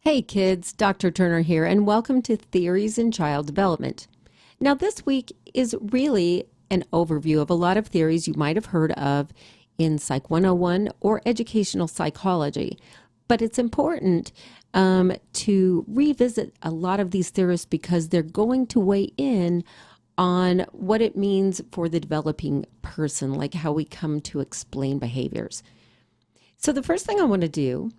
Hey kids, Dr. Turner here, and welcome to Theories in Child Development. Now, this week is really an overview of a lot of theories you might have heard of in Psych 101 or educational psychology, but it's important to revisit a lot of these theories because they're going to weigh in on what it means for the developing person, like how we come to explain behaviors. So the first thing I want to do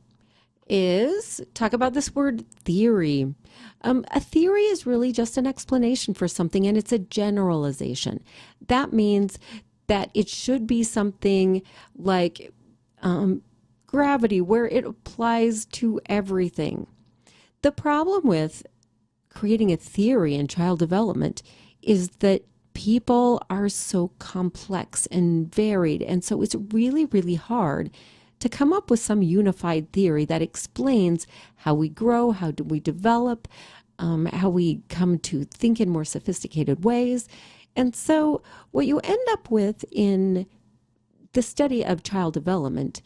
is talk about this word theory. A theory is really just an explanation for something, and it's a generalization. That means that it should be something like gravity, where it applies to everything. The problem with creating a theory in child development is that people are so complex and varied, and so it's really, really hard to come up with some unified theory that explains how we grow, how do we develop, how we come to think in more sophisticated ways. And so what you end up with in the study of child development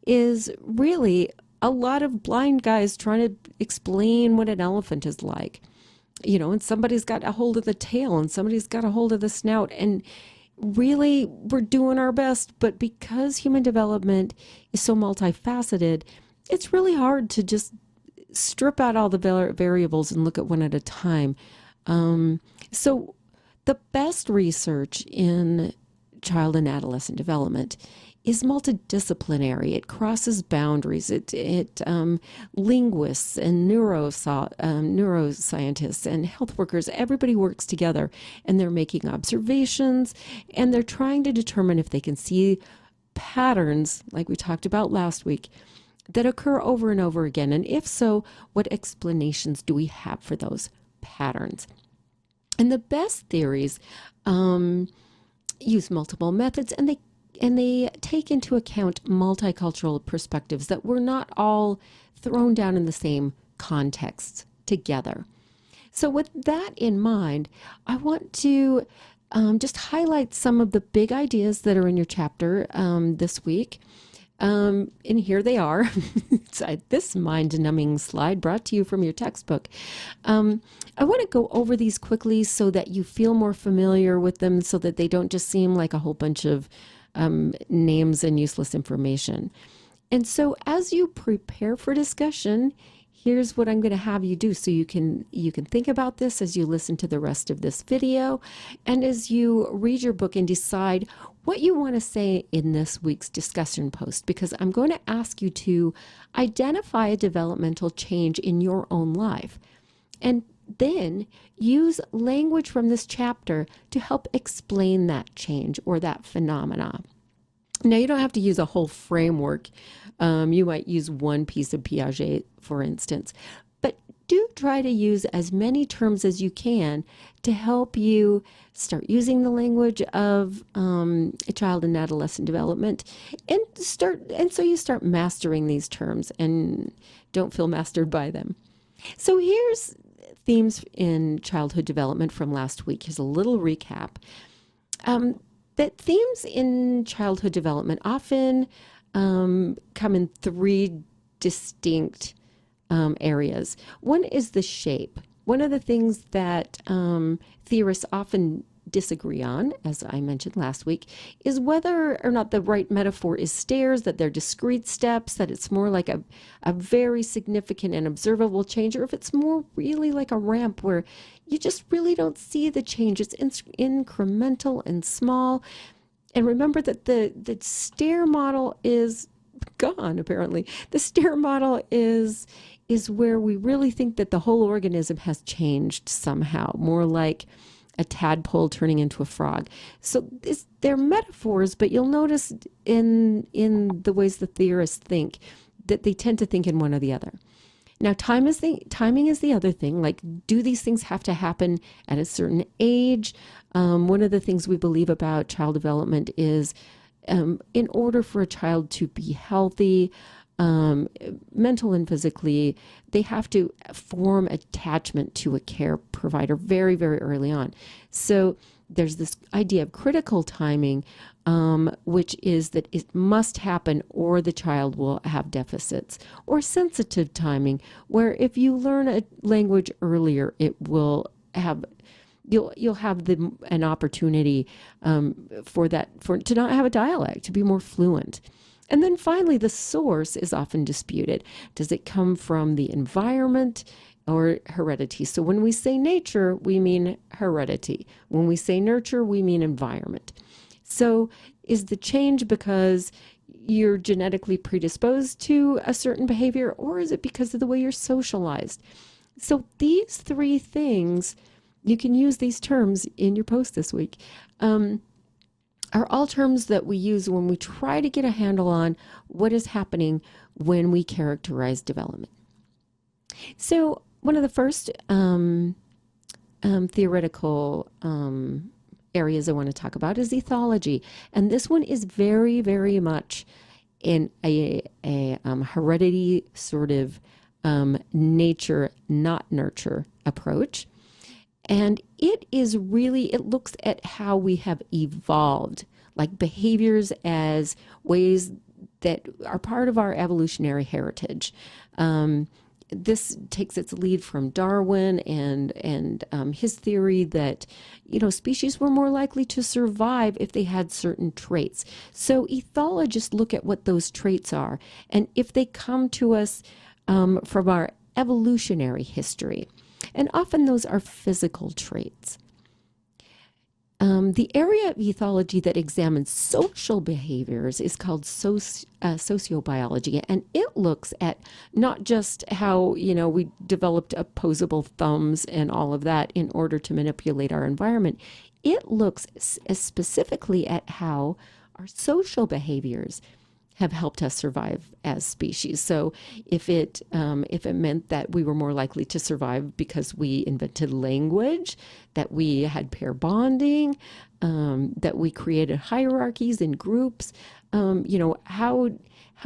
is really a lot of blind guys trying to explain what an elephant is like. You know, and somebody's got a hold of the tail and somebody's got a hold of the snout, and really we're doing our best, but because human development is so multifaceted, it's really hard to just strip out all the variables and look at one at a time. So the best research in child and adolescent development is multidisciplinary. It crosses boundaries. It linguists and neuroscientists and health workers, everybody works together, and they're making observations, and they're trying to determine if they can see patterns, like we talked about last week, that occur over and over again. And if so, what explanations do we have for those patterns? And the best theories use multiple methods, and they take into account multicultural perspectives that were not all thrown down in the same contexts together. So with that in mind, I want to just highlight some of the big ideas that are in your chapter this week. And here they are. It's this mind-numbing slide brought to you from your textbook. I want to go over these quickly so that you feel more familiar with them, so that they don't just seem like a whole bunch of names and useless information. And so as you prepare for discussion, here's what I'm going to have you do, so you can think about this as you listen to the rest of this video and as you read your book and decide what you want to say in this week's discussion post, because I'm going to ask you to identify a developmental change in your own life, and then use language from this chapter to help explain that change or that phenomena. Now, you don't have to use a whole framework. You might use one piece of Piaget, for instance, but do try to use as many terms as you can to help you start using the language of child and adolescent development, and so you start mastering these terms and don't feel mastered by them. So here's themes in childhood development from last week. Here's a little recap. That themes in childhood development often come in three distinct areas. One is the shape. One of the things that theorists often disagree on, as I mentioned last week, is whether or not the right metaphor is stairs, that they're discrete steps, that it's more like a very significant and observable change, or if it's more really like a ramp where you just really don't see the change. It's incremental and small. And remember that the stair model is gone, apparently. The stair model is where we really think that the whole organism has changed somehow, more like a tadpole turning into a frog. So they're metaphors, but you'll notice in the ways the theorists think that they tend to think in one or the other. Now, timing is the other thing. Like, do these things have to happen at a certain age? One of the things we believe about child development is in order for a child to be healthy, mental and physically, they have to form attachment to a care provider very, very early on. So there's this idea of critical timing, which is that it must happen or the child will have deficits, or sensitive timing, where if you learn a language earlier, it will have you'll have an opportunity to not have a dialect, to be more fluent. And then finally, the source is often disputed. Does it come from the environment or heredity? So when we say nature, we mean heredity. When we say nurture, we mean environment. So is the change because you're genetically predisposed to a certain behavior, or is it because of the way you're socialized? So these three things, you can use these terms in your post this week, are all terms that we use when we try to get a handle on what is happening when we characterize development. So one of the first theoretical areas I want to talk about is ethology. And this one is very, very much in a heredity sort of nature, not nurture approach. And it looks at how we have evolved, like behaviors as ways that are part of our evolutionary heritage. This takes its lead from Darwin and his theory that, species were more likely to survive if they had certain traits. So ethologists look at what those traits are, and if they come to us from our evolutionary history. And often those are physical traits. The area of ethology that examines social behaviors is called sociobiology, and it looks at not just how, we developed opposable thumbs and all of that in order to manipulate our environment. It looks specifically at how our social behaviors have helped us survive as species. So if it meant that we were more likely to survive because we invented language, that we had pair bonding, that we created hierarchies and groups, how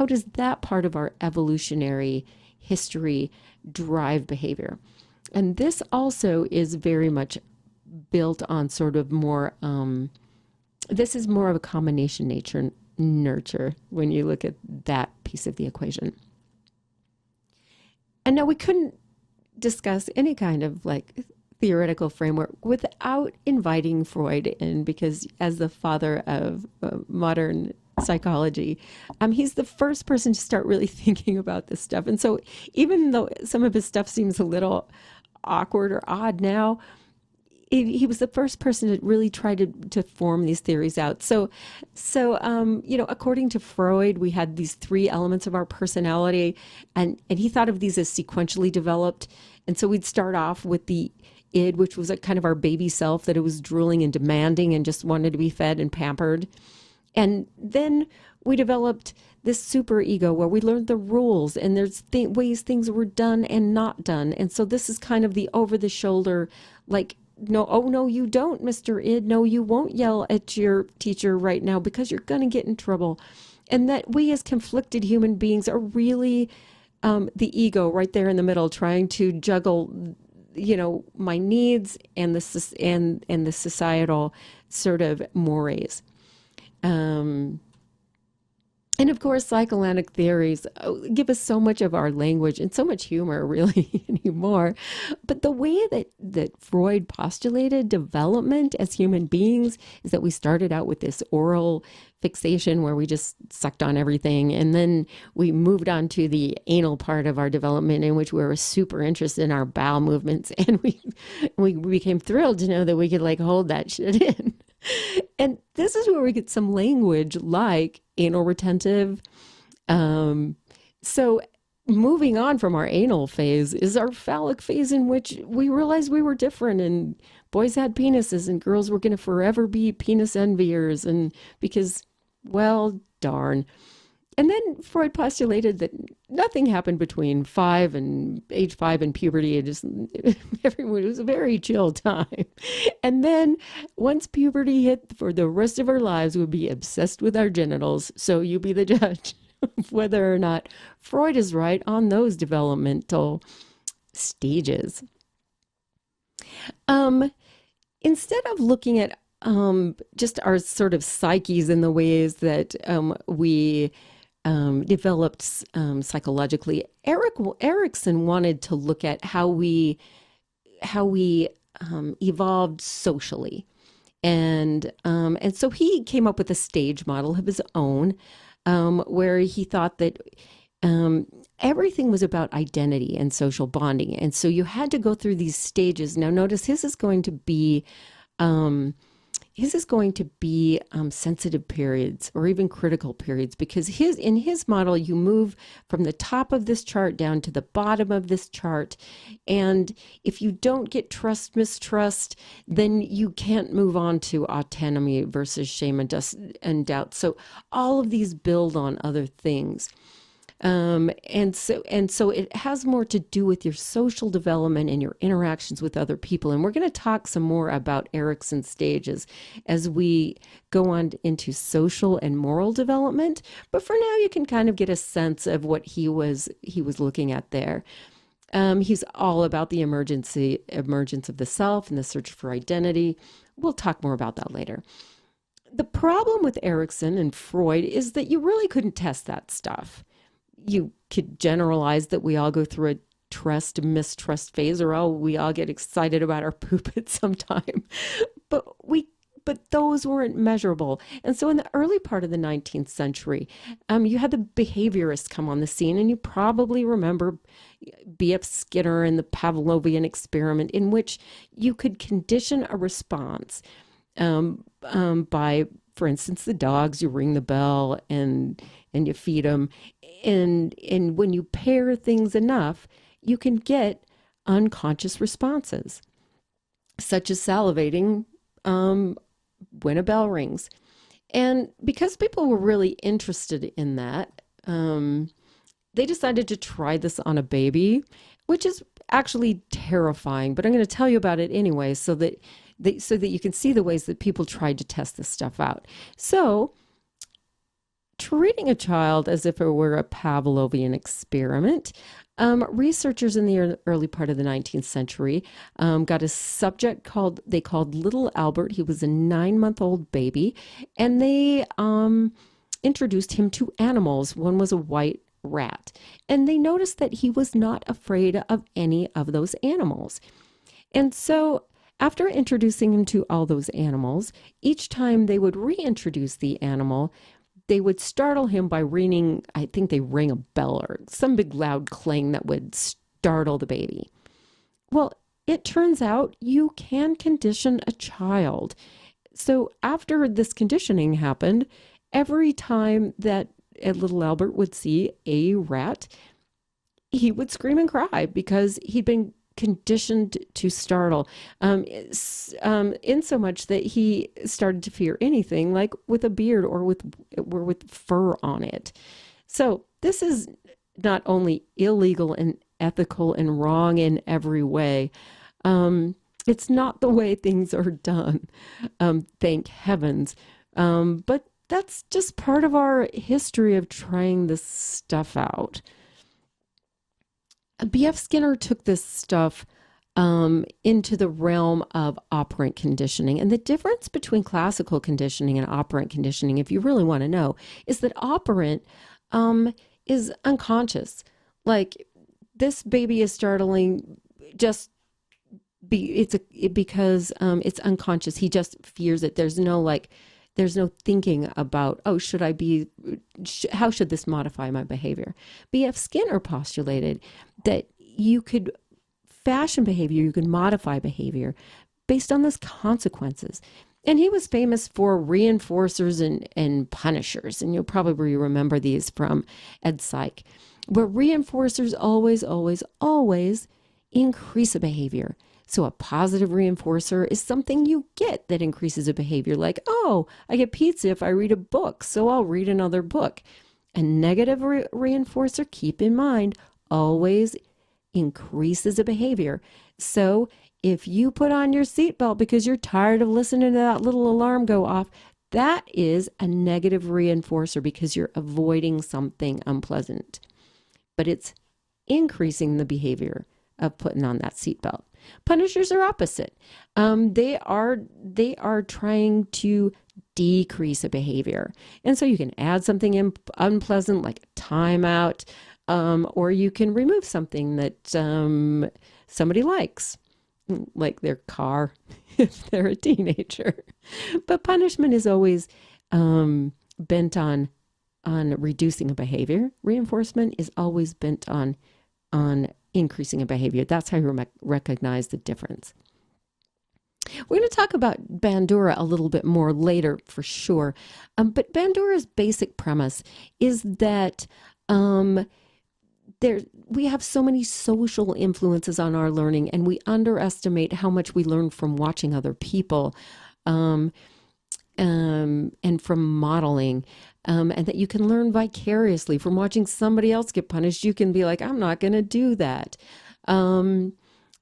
does that part of our evolutionary history drive behavior? And this also is very much built on sort of more, this is more of a combination nature nurture when you look at that piece of the equation. And now we couldn't discuss any kind of theoretical framework without inviting Freud in, because as the father of modern psychology, he's the first person to start really thinking about this stuff. And so even though some of his stuff seems a little awkward or odd now, he was the first person to really try to form these theories out. So according to Freud, we had these three elements of our personality, and he thought of these as sequentially developed. And so we'd start off with the id, which was kind of our baby self, that it was drooling and demanding and just wanted to be fed and pampered. And then we developed this super ego where we learned the rules, and there's ways things were done and not done. And so this is kind of the over the shoulder, no, oh no, you don't, Mr. Id. No, you won't yell at your teacher right now because you're going to get in trouble. And that we as conflicted human beings are really the ego right there in the middle, trying to juggle, my needs and the societal sort of mores. And of course, psychoanalytic theories give us so much of our language and so much humor really anymore. But the way that Freud postulated development as human beings is that we started out with this oral fixation where we just sucked on everything. And then we moved on to the anal part of our development, in which we were super interested in our bowel movements. And we became thrilled to know that we could hold that shit in. And this is where we get some language like anal retentive. So moving on from our anal phase is our phallic phase, in which we realized we were different, and boys had penises and girls were going to forever be penis enviers, and because, well, darn. And then Freud postulated that nothing happened between age 5 and puberty. It was a very chill time. And then once puberty hit, for the rest of our lives, we'd be obsessed with our genitals. So you be the judge of whether or not Freud is right on those developmental stages. Instead of looking at just our sort of psyches and the ways that we developed psychologically. Erikson wanted to look at how we evolved socially, and so he came up with a stage model of his own, where he thought that everything was about identity and social bonding, and so you had to go through these stages. Now, notice his is going to be sensitive periods or even critical periods, because in his model, you move from the top of this chart down to the bottom of this chart. And if you don't get trust, mistrust, then you can't move on to autonomy versus shame and doubt. So all of these build on other things. And so it has more to do with your social development and your interactions with other people. And we're going to talk some more about Erikson's stages as we go on into social and moral development. But for now, you can kind of get a sense of what he was looking at there. He's all about the emergence of the self and the search for identity. We'll talk more about that later. The problem with Erikson and Freud is that you really couldn't test that stuff. You could generalize that we all go through a trust mistrust phase, or we all get excited about our poop at some time, but those weren't measurable. And so in the early part of the 19th century, you had the behaviorists come on the scene, and you probably remember B.F. Skinner and the Pavlovian experiment, in which you could condition a response by, for instance, the dogs. You ring the bell and you feed them. And when you pair things enough, you can get unconscious responses, such as salivating when a bell rings. And because people were really interested in that, they decided to try this on a baby, which is actually terrifying. But I'm going to tell you about it anyway, so that you can see the ways that people tried to test this stuff out. So, treating a child as if it were a Pavlovian experiment, researchers in the early part of the 19th century got a subject they called Little Albert. He was a 9-month-old baby, and they introduced him to animals. One was a white rat, and they noticed that he was not afraid of any of those animals. And so after introducing him to all those animals, each time they would reintroduce the animal, they would startle him by ringing, I think they rang a bell or some big loud clang that would startle the baby. Well, it turns out you can condition a child. So after this conditioning happened, every time that little Albert would see a rat, he would scream and cry because he'd been conditioned to startle, in so much that he started to fear anything like with a beard or with fur on it. So this is not only illegal and ethical and wrong in every way. It's not the way things are done, thank heavens. But that's just part of our history of trying this stuff out. B.F. Skinner took this stuff into the realm of operant conditioning. And the difference between classical conditioning and operant conditioning, if you really want to know, is that operant is unconscious. Like, this baby is startling because it's unconscious. He just fears it. There's no thinking about, how should this modify my behavior? B.F. Skinner postulated that you could fashion behavior, you could modify behavior based on those consequences. And he was famous for reinforcers and punishers. And you'll probably remember these from Ed Psych, where reinforcers always, always, always increase a behavior. So a positive reinforcer is something you get that increases a behavior, like, I get pizza if I read a book, so I'll read another book. A negative reinforcer, keep in mind, always increases a behavior. So if you put on your seatbelt because you're tired of listening to that little alarm go off, that is a negative reinforcer because you're avoiding something unpleasant. But it's increasing the behavior of putting on that seatbelt. Punishers are opposite. They are trying to decrease a behavior. And so you can add something unpleasant like timeout, or you can remove something that somebody likes, like their car, if they're a teenager. But punishment is always bent on reducing a behavior. Reinforcement is always bent on increasing a behavior. That's how you recognize the difference. We're going to talk about Bandura a little bit more later for sure. But Bandura's basic premise is that we have so many social influences on our learning, and we underestimate how much we learn from watching other people and from modeling. And that you can learn vicariously from watching somebody else get punished. You can be like, I'm not going to do that.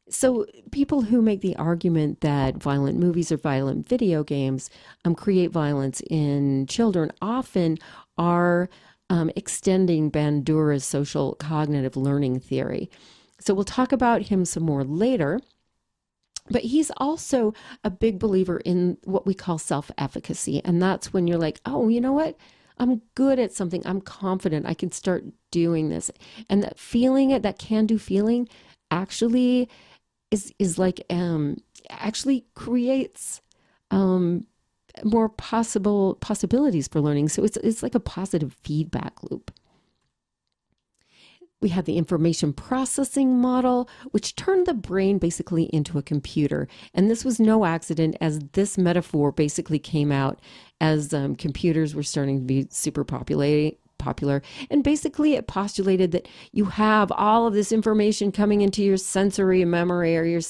So people who make the argument that violent movies or violent video games create violence in children often are extending Bandura's social cognitive learning theory. So we'll talk about him some more later. But he's also a big believer in what we call self-efficacy. And that's when you're like, oh, you know what? I'm good at something. I'm confident. I can start doing this. And that feeling, that can-do feeling actually is like, actually creates more possibilities for learning. So it's like a positive feedback loop. We have the information processing model, which turned the brain basically into a computer. And this was no accident, as this metaphor basically came out as computers were starting to be super popular. And basically it postulated that you have all of this information coming into your sensory memory, or your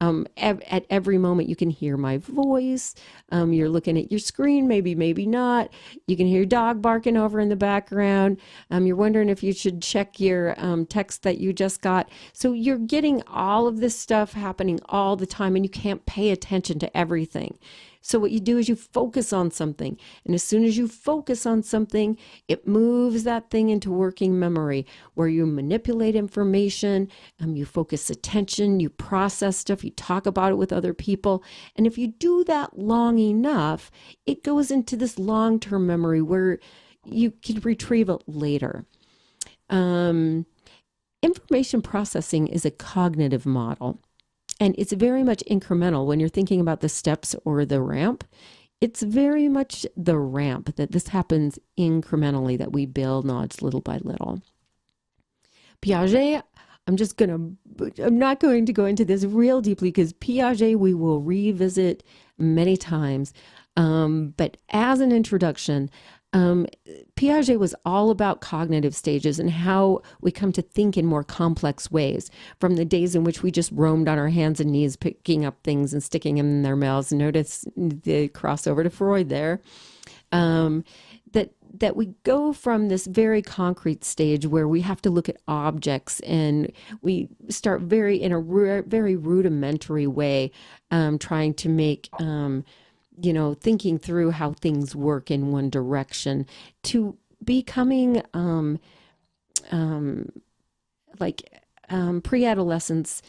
at every moment. You can hear my voice. You're looking at your screen, maybe not. You can hear your dog barking over in the background. You're wondering if you should check your text that you just got. So you're getting all of this stuff happening all the time, and you can't pay attention to everything. So what you do is you focus on something. And as soon as you focus on something, it moves that thing into working memory, where you manipulate information, you focus attention, you process stuff, you talk about it with other people. And if you do that long enough, it goes into this long-term memory where you can retrieve it later. Information processing is a cognitive model. And it's very much incremental. When you're thinking about the steps or the ramp, it's very much the ramp, that this happens incrementally, that we build knowledge little by little. Piaget, I'm not going to go into this real deeply, because Piaget we will revisit many times. But as an introduction, Piaget was all about cognitive stages and how we come to think in more complex ways, from the days in which we just roamed on our hands and knees, picking up things and sticking them in their mouths. Notice the crossover to Freud there. That we go from this very concrete stage where we have to look at objects, and we start in a very rudimentary way, trying to make thinking through how things work in one direction, to becoming pre-adolescence,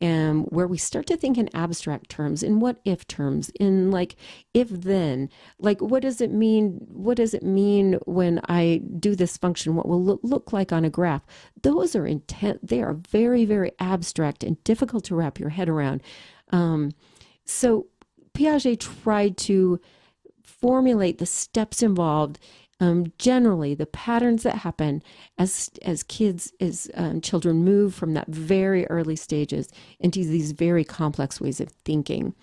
where we start to think in abstract terms, in what if terms, in like if then, like what does it mean when I do this function, what will look like on a graph. Those are they are very, very abstract and difficult to wrap your head around. So Piaget tried to formulate the steps involved, generally the patterns that happen as children move from that very early stages into these very complex ways of thinking.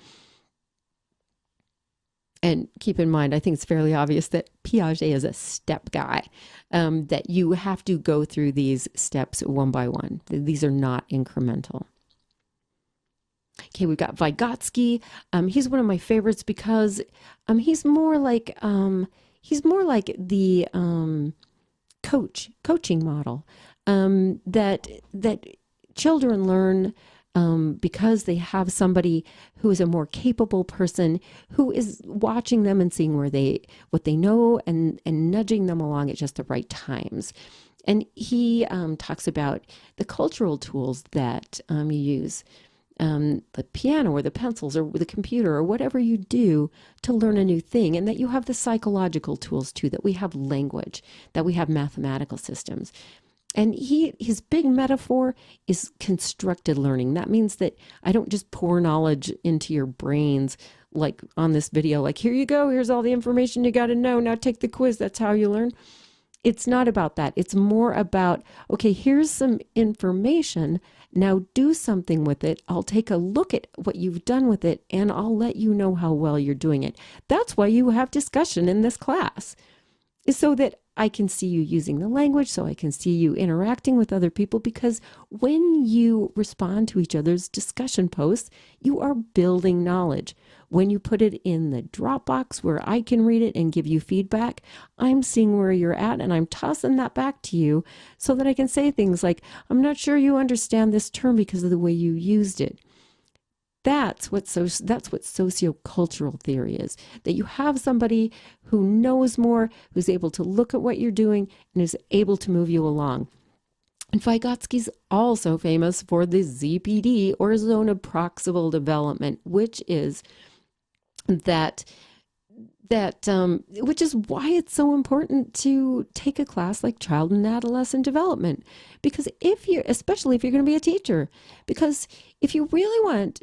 And keep in mind, I think it's fairly obvious that Piaget is a step guy, that you have to go through these steps one by one. These are not incremental. Okay, we've got Vygotsky. He's one of my favorites because he's more like the coaching model, that children learn because they have somebody who is a more capable person who is watching them and seeing what they know and nudging them along at just the right times. And he talks about the cultural tools that you use. the piano or the pencils or the computer or whatever you do to learn a new thing, and that you have the psychological tools too, that we have language, that we have mathematical systems. And his big metaphor is constructed learning. That means that I don't just pour knowledge into your brains like on this video, like, here you go, here's all the information you got to know, now take the quiz, that's how you learn. It's not about that. It's more about, okay, here's some information, now do something with it. I'll take a look at what you've done with it, and I'll let you know how well you're doing it. That's why you have discussion in this class, is so that I can see you using the language, so I can see you interacting with other people, because when you respond to each other's discussion posts, you are building knowledge. When you put it in the Dropbox where I can read it and give you feedback, I'm seeing where you're at, and I'm tossing that back to you so that I can say things like, I'm not sure you understand this term because of the way you used it. That's what sociocultural theory is, that you have somebody who knows more, who's able to look at what you're doing and is able to move you along. And Vygotsky's also famous for the ZPD, or zone of proximal development, which is which is why it's so important to take a class like child and adolescent development. Because especially if you're going to be a teacher, because if you really want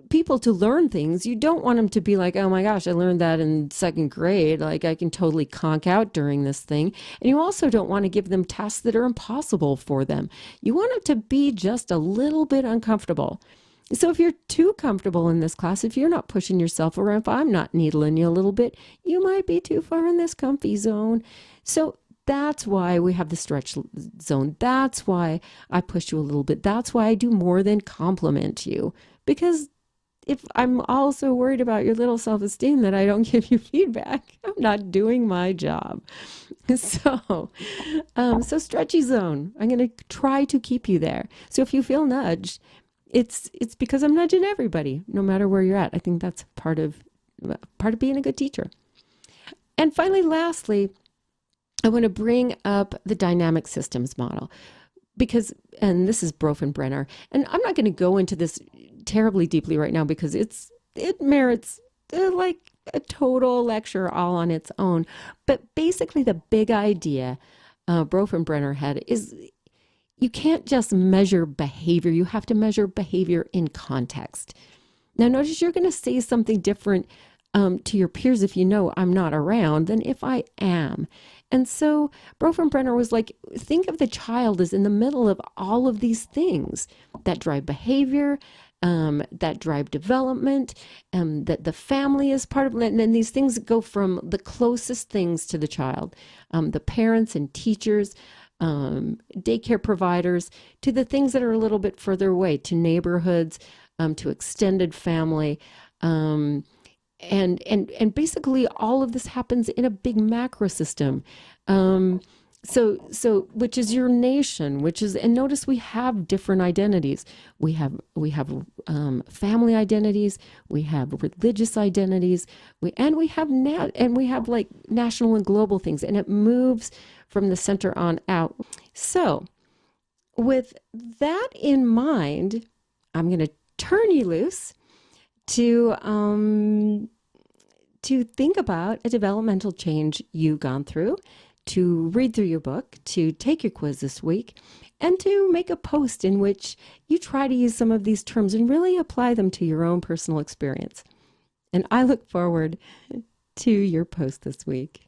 people to learn things, you don't want them to be like, oh my gosh, I learned that in second grade, like I can totally conk out during this thing. And you also don't want to give them tasks that are impossible for them. You want them to be just a little bit uncomfortable. So if you're too comfortable in this class, if you're not pushing yourself around, if I'm not needling you a little bit, you might be too far in this comfy zone. So that's why we have the stretch zone. That's why I push you a little bit. That's why I do more than compliment you, because if I'm also worried about your little self-esteem that I don't give you feedback, I'm not doing my job. So stretchy zone. I'm going to try to keep you there. So if you feel nudged, it's because I'm nudging everybody, no matter where you're at. I think that's part of being a good teacher. And finally, lastly, I want to bring up the dynamic systems model, and this is Bronfenbrenner, and I'm not going to go into this terribly deeply right now because it merits like a total lecture all on its own. But basically the big idea Bronfenbrenner had is you can't just measure behavior. You have to measure behavior in context. Now notice you're going to say something different to your peers if you know I'm not around than if I am. And so Bronfenbrenner was like, think of the child as in the middle of all of these things that drive behavior, that drive development, that the family is part of it. And then these things go from the closest things to the child, the parents and teachers, daycare providers, to the things that are a little bit further away, to neighborhoods, to extended family. And basically all of this happens in a big macro system. So which is your nation, and notice we have different identities. We have family identities, we have religious identities, we have like national and global things, and it moves from the center on out. So with that in mind, I'm going to turn you loose to think about a developmental change you've gone through, to read through your book, to take your quiz this week, and to make a post in which you try to use some of these terms and really apply them to your own personal experience. And I look forward to your post this week.